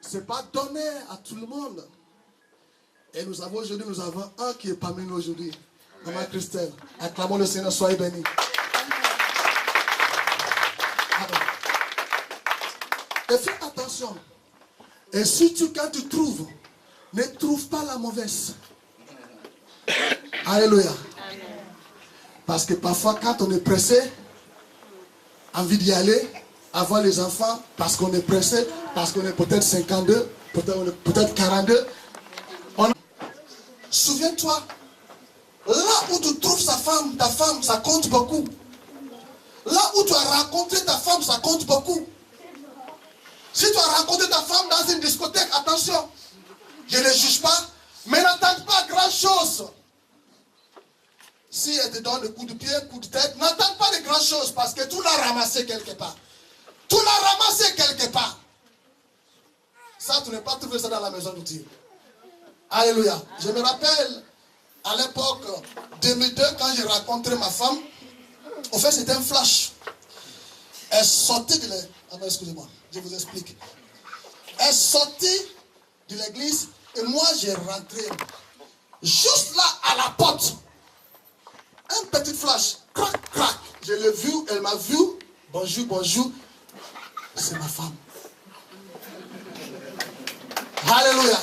Ce n'est pas donné à tout le monde. Et nous avons aujourd'hui, nous avons un qui est parmi nous aujourd'hui. Maman Christelle. Acclamons le Seigneur, soyez bénis. Et fais attention. Et si quand tu trouves, ne trouve pas la mauvaise. Alléluia. Parce que parfois, quand on est pressé, envie d'y aller, avoir les enfants, parce qu'on est pressé, parce qu'on est peut-être 52, peut-être 42. Souviens-toi, là où tu trouves ta femme, ça compte beaucoup. Là où tu as rencontré ta femme, ça compte beaucoup. Si tu as rencontré ta femme dans une discothèque, attention, je ne juge pas, mais n'attends pas grand-chose. Si elle te donne le coup de pied, coup de tête, n'attends pas de grand-chose parce que tu l'as ramassé quelque part. Tu l'as ramassé quelque part. Ça, tu n'as pas trouvé ça dans la maison de Dieu. Alléluia. Je me rappelle, à l'époque 2002, quand j'ai rencontré ma femme, en fait, c'était un flash. Elle sortait de l'église. Excusez-moi, je vous explique. Elle sortait de l'église et moi, j'ai rentré juste là à la porte. Un petit flash. Crac, crac. Je l'ai vu, elle m'a vu. Bonjour, bonjour. C'est ma femme. Alléluia.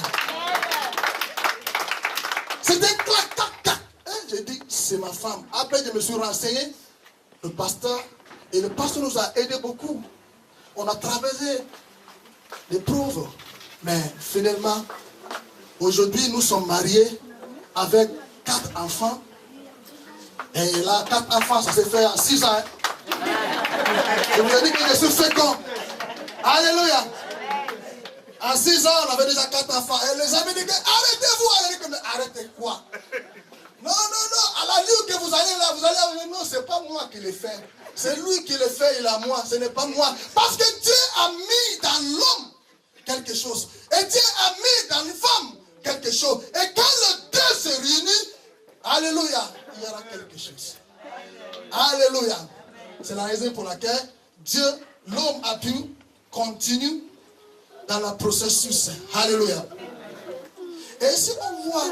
C'était clac, clac, clac. J'ai dit, c'est ma femme. Après, je me suis renseigné. Le pasteur nous a aidé beaucoup. On a traversé des preuves. Mais finalement, aujourd'hui, nous sommes mariés avec 4 enfants. Et là, 4 enfants, ça s'est fait en 6 ans. Je vous ai dit que je suis fécond. Alléluia. En 6 ans, on avait déjà 4 enfants. Et les amis disaient, arrêtez-vous. Mais arrêtez quoi? Non. À la lieu que vous allez là, vous allez dire, non, c'est pas moi qui l'ai fait. C'est lui qui le fait, il a moi. Ce n'est pas moi. Parce que Dieu a mis dans l'homme quelque chose. Et Dieu a mis dans une femme quelque chose. Et quand les deux se réunissent, alléluia, il y aura quelque chose. Alléluia. C'est la raison pour laquelle l'homme a pu continuer dans le processus. Alléluia. Et si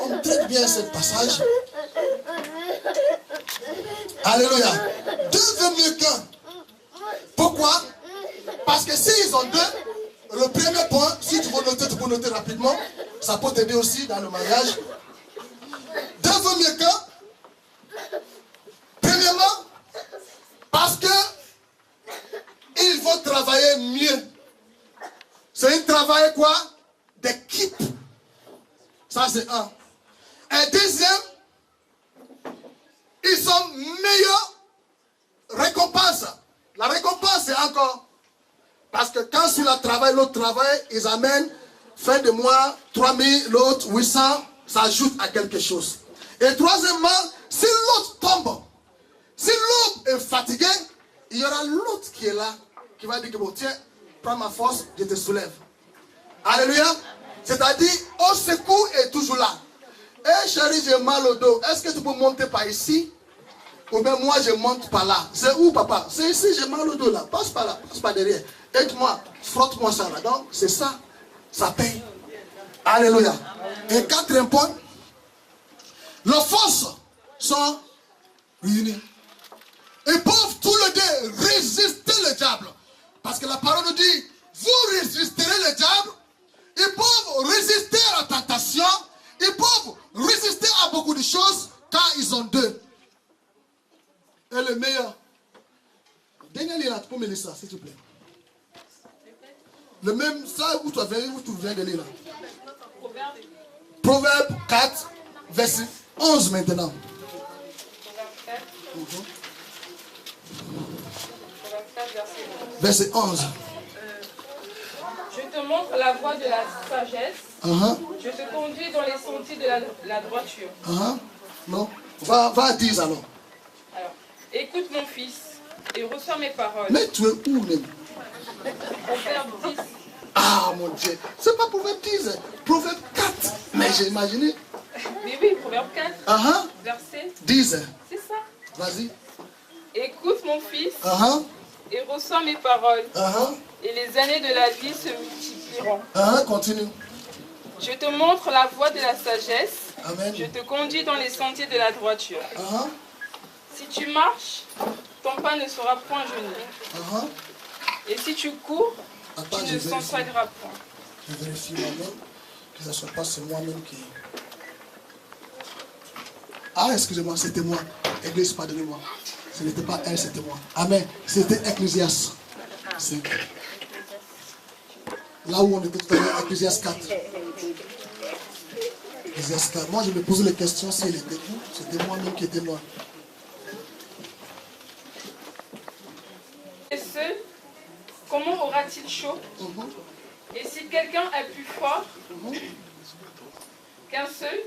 on traite bien ce passage, alléluia, 2 veut mieux qu'un. Pourquoi? Parce que s'ils ont 2, le premier point, si tu peux noter rapidement, ça peut t'aider aussi dans le mariage. 2 veut mieux qu'un. Premièrement, parce que ils vont travailler mieux. C'est un travail quoi? D'équipe. Ça c'est un. Et deuxième, ils sont meilleurs récompense. La récompense c'est encore. Parce que quand celui-là travaille, l'autre travaille, ils amènent fin de mois 3000, l'autre 800, ça ajoute à quelque chose. Et troisièmement, si l'autre tombe, si l'autre est fatigué, il y aura l'autre qui est là, qui va dire que bon, tiens, prends ma force, je te soulève. Alléluia. C'est-à-dire, au secours est toujours là. Eh chérie, j'ai mal au dos. Est-ce que tu peux monter par ici? Ou bien moi, je monte par là. C'est où, papa? C'est ici, j'ai mal au dos là. Passe par là, passe par derrière. Aide-moi, frotte-moi ça là. Donc, c'est ça. Ça paye. Alléluia. Et 4e point, leurs forces sont réunies. Ils peuvent tous les deux résister le diable. Parce que la parole nous dit, vous résisterez le diable. Ils peuvent résister à la tentation. Ils peuvent résister à beaucoup de choses car ils ont 2. Et le meilleur. Dernier là, tu peux me lire ça, s'il te plaît. Le même, ça où tu viens de lire là. Proverbe 4, verset 11 maintenant. Verset 11. Je te montre la voie de la sagesse. Je te conduis dans les sentiers de la droiture. Non. Va à 10 alors. Écoute mon fils et reçois mes paroles. Mais tu es où même? Proverbe 10. Ah mon Dieu. C'est pas Proverbe 10. Proverbe 4. Mais j'ai imaginé. Oui, Proverbe 4. Verset 10. C'est ça. Vas-y. Écoute mon fils et reçois mes paroles. Et les années de la vie se multiplient. suffiront. Continue. Je te montre la voie de la sagesse. Amen. Je te conduis dans les sentiers de la droiture. Si tu marches, ton pas ne sera point genou. Et si tu cours, tu ne s'entraîneras point. Je vérifie moi-même que ce ne soit pas moi-même qui... Ah, excusez-moi, c'était moi. Église, pardonnez-moi. Ce n'était pas elle, c'était moi. Amen. C'était Ecclésiaste. Là où on était tout à l'heure, Ecclésiaste 4. Ecclésiaste 4. Moi, je me posais les questions si elle était où. C'était moi-même qui était loin. Et seul, comment aura-t-il chaud? Et si quelqu'un est plus fort qu'un seul,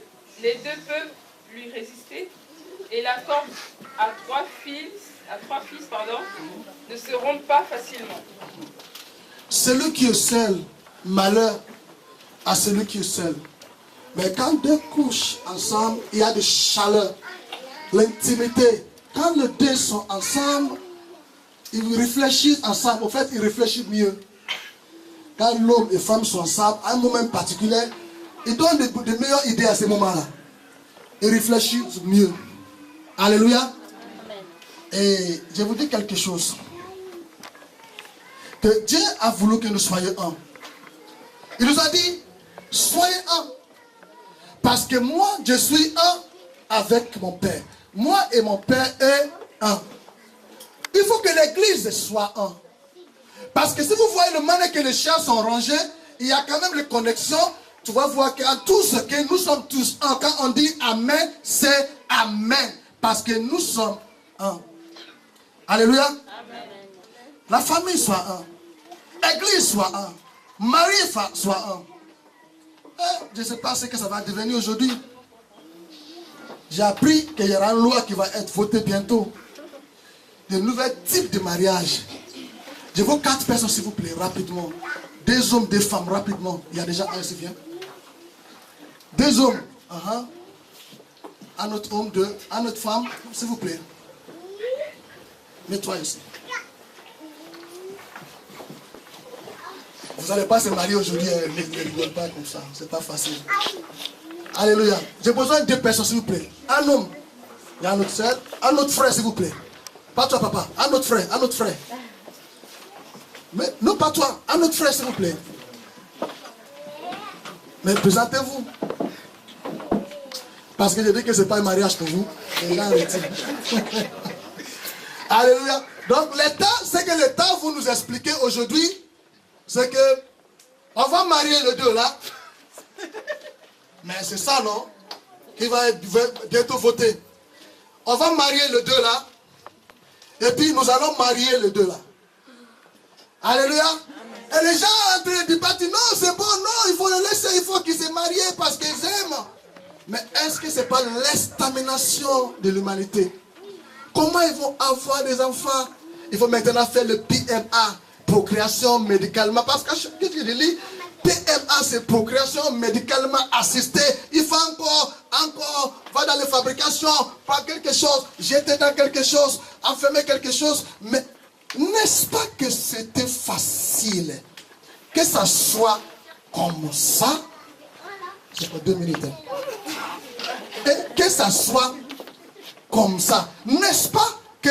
les deux peuvent lui résister. Et la corde à trois fils, ne se rompt pas facilement. Celui qui est seul, malheur à celui qui est seul. Mais quand deux couchent ensemble, il y a de chaleur, l'intimité. Quand les deux sont ensemble, ils réfléchissent ensemble. En fait, ils réfléchissent mieux. Quand l'homme et femme sont ensemble, à un moment particulier, ils donnent de meilleures idées à ce moment-là. Ils réfléchissent mieux. Alléluia. Et je vous dis quelque chose. Que Dieu a voulu que nous soyons un. Il nous a dit, soyez un. Parce que moi, je suis un avec mon Père. Moi et mon Père est un. Il faut que l'église soit un. Parce que si vous voyez le manière que les chiens sont rangés, il y a quand même les connexions. Tu vas voir qu'en tout ce que nous sommes tous un. Quand on dit Amen, c'est Amen. Parce que nous sommes un. Alléluia. Amen. La famille soit un. L'église soit un. Marie soit un. Je ne sais pas ce que ça va devenir aujourd'hui. J'ai appris qu'il y aura une loi qui va être votée bientôt. De nouveaux types de mariage. Je veux 4 personnes, s'il vous plaît, rapidement. 2 hommes, 2 femmes, rapidement. Il y a déjà un qui vient. 2 hommes. Un autre homme, 2. Un autre femme, s'il vous plaît. Mets-toi ici. Vous n'allez pas se marier aujourd'hui, ne rigolez pas comme ça. C'est pas facile. Alléluia. J'ai besoin de 2 personnes, s'il vous plaît. Un homme. Il y a un autre soeur. Un autre frère, s'il vous plaît. Pas toi, papa. Un autre frère. Un autre frère. Mais non, pas toi. Un autre frère, s'il vous plaît. Mais présentez-vous. Parce que je dis que ce n'est pas un mariage pour vous. Les gens retirent. Alléluia. Donc l'État, c'est que l'État vous nous expliquer aujourd'hui, c'est que on va marier les deux là. Mais c'est ça, non? Qui va bientôt voter. On va marier les deux là. Et puis nous allons marier les deux là. Alléluia. Et les gens en train de débattre, non, c'est bon, non, il faut le laisser, il faut qu'ils se marient parce qu'ils aiment. Mais est-ce que ce n'est pas l'extermination de l'humanité? Comment ils vont avoir des enfants? Il faut maintenant faire le PMA, procréation médicalement. Parce que qu'est-ce que je dis? PMA, c'est procréation médicalement assistée. Il faut encore, va dans les fabrications, prendre quelque chose, jeter dans quelque chose, enfermer quelque chose. Mais n'est-ce pas que c'était facile que ça soit comme ça? J'ai pas 2 minutes. Et que ça soit comme ça. N'est-ce pas que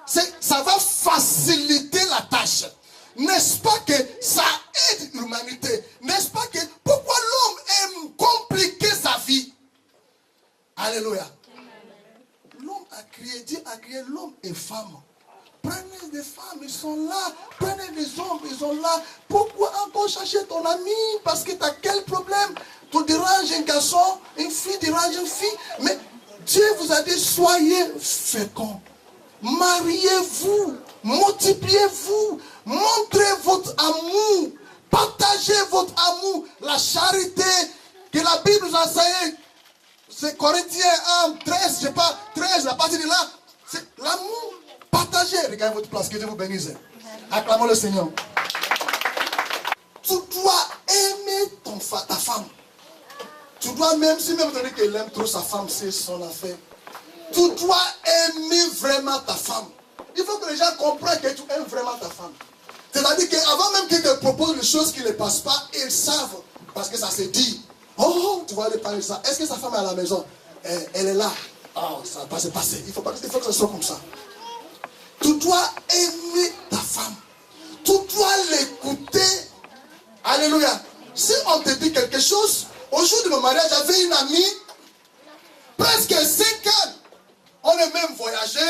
ça va faciliter la tâche? N'est-ce pas que ça aide l'humanité? N'est-ce pas que pourquoi l'homme aime compliquer sa vie? Alléluia. L'homme a créé, Dieu a créé l'homme et femme. Prenez des femmes, ils sont là. Prenez des hommes, ils sont là. Pourquoi encore chercher ton ami? Parce que tu as quel problème? Tu déranges un garçon, une fille dérange une fille. Mais Dieu vous a dit, soyez féconds. Mariez-vous. Multipliez-vous. Montrez votre amour. Partagez votre amour. La charité que la Bible nous enseigne. C'est Corinthiens 1, 13, je ne sais pas, 13, à partir de là. C'est l'amour. Partagez. Regardez votre place, que Dieu vous bénisse. Acclamons le Seigneur. Tu dois aimer ta femme. Tu dois même, si même tu dis qu'elle aime trop sa femme, c'est son affaire. Tu dois aimer vraiment ta femme. Il faut que les gens comprennent que tu aimes vraiment ta femme. C'est-à-dire qu'avant même qu'ils te proposent des choses qui ne passent pas, ils savent, parce que ça se dit. Oh, tu vas aller parler de ça. Est-ce que sa femme est à la maison? Elle est là. Oh, ça va pas se passer. Il faut que ça soit comme ça. Tu dois aimer ta femme. Tu dois l'écouter. Alléluia. Si on te dit quelque chose, au jour de mon mariage, j'avais une amie, presque 5 ans. On a même voyagé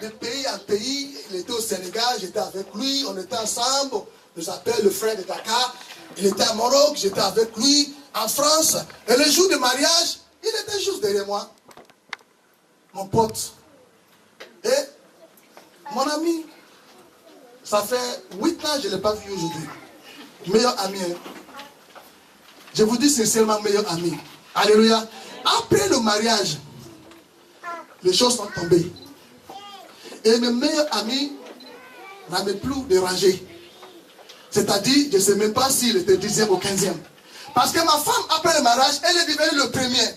de pays en pays. Il était au Sénégal, j'étais avec lui, on était ensemble. Je l'appelle le frère de Dakar. Il était à Maroc, j'étais avec lui en France. Et le jour du mariage, il était juste derrière moi. Mon pote. Et mon ami, ça fait 8 ans que je ne l'ai pas vu aujourd'hui. Meilleur ami. Hein? Je vous dis sincèrement, meilleur ami. Alléluia. Après le mariage, les choses sont tombées. Et mes meilleurs amis n'avaient plus dérangé. C'est-à-dire, je ne sais même pas s'il était 10e ou 15e. Parce que ma femme, après le mariage, elle est devenue le premier.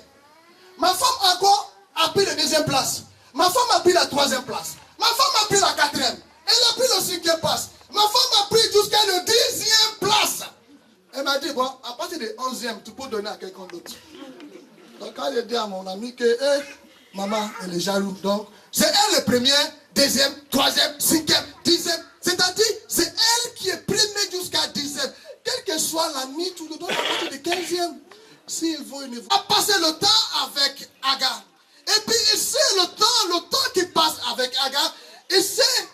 Ma femme encore a pris la 2e place. Ma femme a pris la 3e place. Ma femme a pris la 4e. Elle a pris le 5e place. Ma femme a pris jusqu'à la 10e place. Elle m'a dit, bon, à partir de 11e, tu peux donner à quelqu'un d'autre. Donc quand j'ai dit à mon ami que, maman, elle est jaloux. Donc, c'est elle le premier, 2e, 3e, 5e, 10e. C'est-à-dire, c'est elle qui est primée jusqu'à 10e. Quelle que soit l'ami, tu le donnes à partir de 15e. S'il veut, il ne veut pas passer le temps avec Agar. Et puis, il sait le temps qui passe avec Agar. Il sait.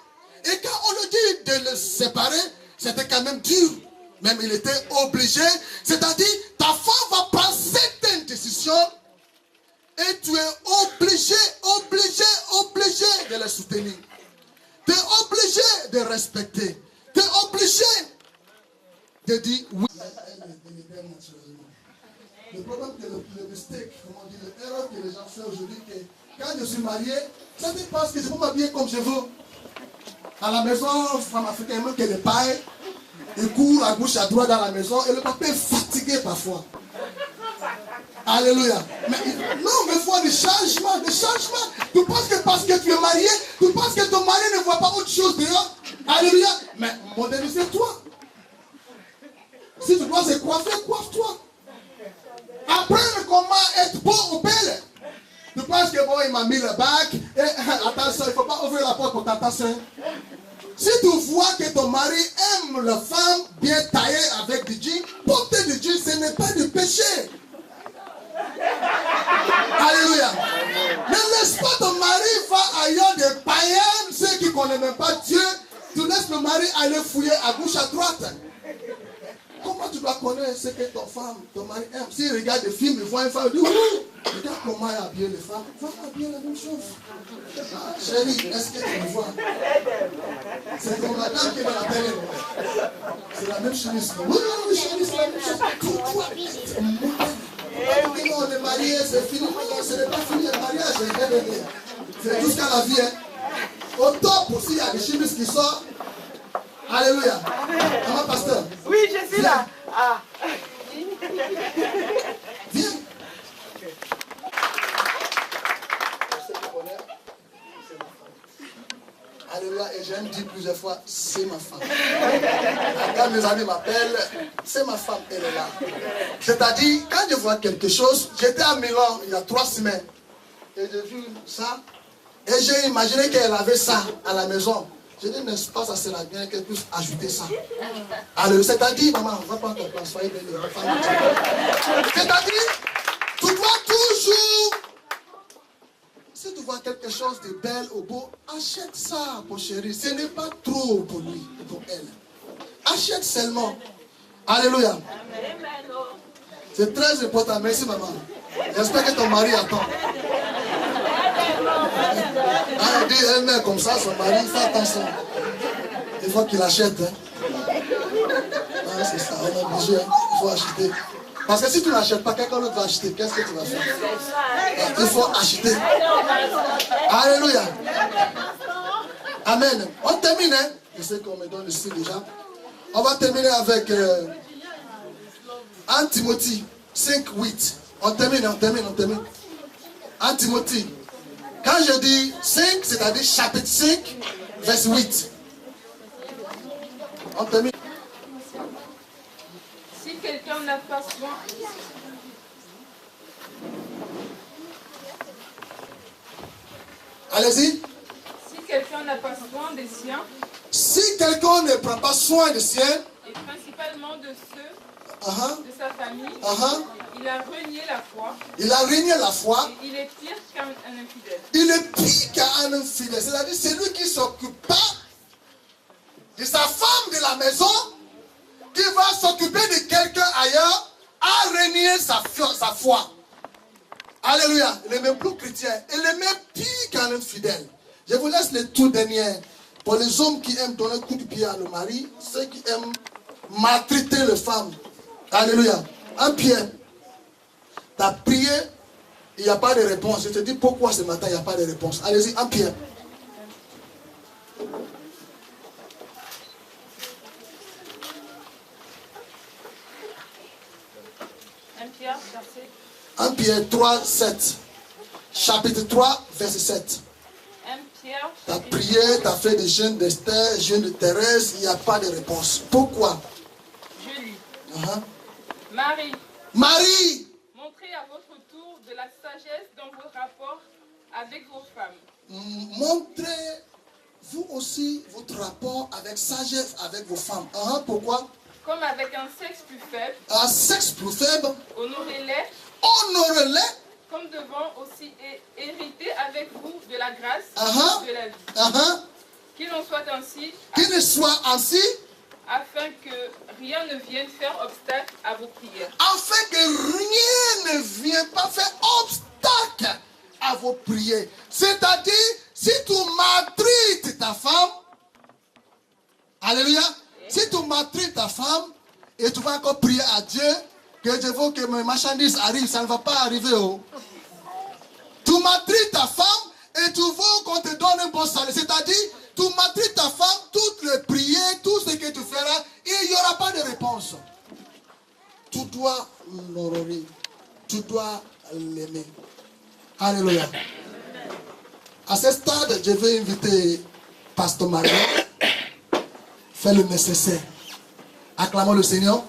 Et quand on lui dit de le séparer, c'était quand même dur. Même il était obligé. C'est-à-dire, ta femme va prendre certaines décisions et tu es obligé de les soutenir. Tu es obligé de respecter. Tu es obligé de dire oui. Le problème, le mistake, comment on dit, l'erreur que les gens font aujourd'hui, que quand je suis marié, ça ne passe que je peux m'habiller comme je veux. À la maison, femme africaine, même qu'elle est paille, il court à gauche, à droite dans la maison, et le papa est fatigué parfois. Alléluia. Mais non, mais il faut des changements, des changements. Tu penses que parce que tu es marié, tu penses que ton mari ne voit pas autre chose dehors. Alléluia. Mais modernise-toi. Si tu dois se coiffer, coiffe-toi. Apprends comment être beau ou belle. Tu penses que bon, il m'a mis le bac, et attention, il ne faut pas ouvrir la porte pour t'attention. Si tu vois que ton mari aime la femme bien taillée avec du jean, porter du jean, ce n'est pas du péché. Alléluia. Ne laisse pas ton mari va ailleurs des païens, ceux qui ne connaissent même pas Dieu. Tu laisses le mari aller fouiller à gauche, à droite. Comment tu dois connaître ce que ton mari aime? S'il regarde des films, il voit une femme, il dit, regarde comment il habille les femmes. Il va habiller la même chose. Ah, chérie, est-ce que tu me vois? C'est comme la dame qui est dans la télé. C'est la même chemise. Oui, chérie, c'est la même chose. Tu dois être modèle. On est marié, c'est fini. Non, ce n'est pas fini le mariage. C'est jusqu'à la vie. Hein. Au top aussi, il y a des chemises qui sortent. Alléluia. Maman pasteur. Oui, je suis là. Ah. Viens. Alléluia. Et j'aime dire plusieurs fois, c'est ma femme. Quand mes amis m'appellent, c'est ma femme, elle est là. C'est-à-dire, quand je vois quelque chose, j'étais à Milan il y a 3 semaines. Et j'ai vu ça. Et j'ai imaginé qu'elle avait ça à la maison. Je dis, n'est-ce pas, ça sera bien qu'elle puisse ajouter ça. Alors, c'est-à-dire, maman, on va pas ton place, soyez belle. C'est-à-dire, tu dois toujours, si tu vois quelque chose de belle ou beau, achète ça, mon chéri. Ce n'est pas trop pour lui, pour elle. Achète seulement. Alléluia. C'est très important. Merci, maman. J'espère que ton mari attend. Ah, elle dit, elle met comme ça, son mari, fais attention. Il faut qu'il achète. Hein. Ah, c'est ça, on est obligé, hein. Il faut acheter. Parce que si tu n'achètes pas, quelqu'un d'autre va acheter. Qu'est-ce que tu vas faire? Ah, il faut acheter. Alléluia. Amen. On termine. Hein. Je sais qu'on me donne ici déjà. On va terminer avec 1 Timothée 5:8. On termine. 1 Timothée. Quand je dis 5, c'est-à-dire chapitre 5, verset 8. On termine. Si quelqu'un n'a pas soin... Allez-y. Si quelqu'un n'a pas soin des siens... Si quelqu'un ne prend pas soin des siens, et principalement de ceux uh-huh, de sa famille, uh-huh, il a renié la foi. Il a renié la foi. Et il est pire qu'un infidèle. Il est pire qu'un infidèle. C'est-à-dire celui qui ne s'occupe pas de sa femme de la maison, qui va s'occuper de quelqu'un ailleurs, a renié sa foi. Alléluia. Il n'est même plus chrétien. Il est même pire qu'un infidèle. Je vous laisse les tout derniers. Pour les hommes qui aiment donner un coup de pied à le mari, ceux qui aiment maltraiter les femmes. Alléluia. Un pied. Tu as prié, il n'y a pas de réponse. Je te dis pourquoi ce matin il n'y a pas de réponse. Allez-y, un pied. Un Pierre 3, 7. Chapitre 3, verset 7. Tu as prié, tu as fait des jeûnes d'Esther, jeûnes de Thérèse, il n'y a pas de réponse. Pourquoi? Je lis. Marie. Montrez à votre tour de la sagesse dans vos rapports avec vos femmes. Montrez vous aussi votre rapport avec sagesse avec vos femmes. Pourquoi? Comme avec un sexe plus faible. Un sexe plus faible. Honorez-les. Comme devant aussi hériter avec vous de la grâce de la vie. Qu'il en soit ainsi. Afin que rien ne vienne faire obstacle à vos prières. Afin que rien ne vienne pas faire obstacle à vos prières. C'est-à-dire, si tu maltraites ta femme, alléluia, si tu maltraites ta femme, et tu vas encore prier à Dieu, que je veux que mes marchandises arrivent, ça ne va pas arriver. Tu maltraites ta femme, et tu veux qu'on te donne un bon salaire. C'est-à-dire, tu maltraites ta femme, toutes les prières, tout ce que tu feras, il n'y aura pas de réponse. Tu dois l'honorer. Tu dois l'aimer. Alléluia. À ce stade, je vais inviter Pasteur Marie. Fais le nécessaire. Acclamons le Seigneur.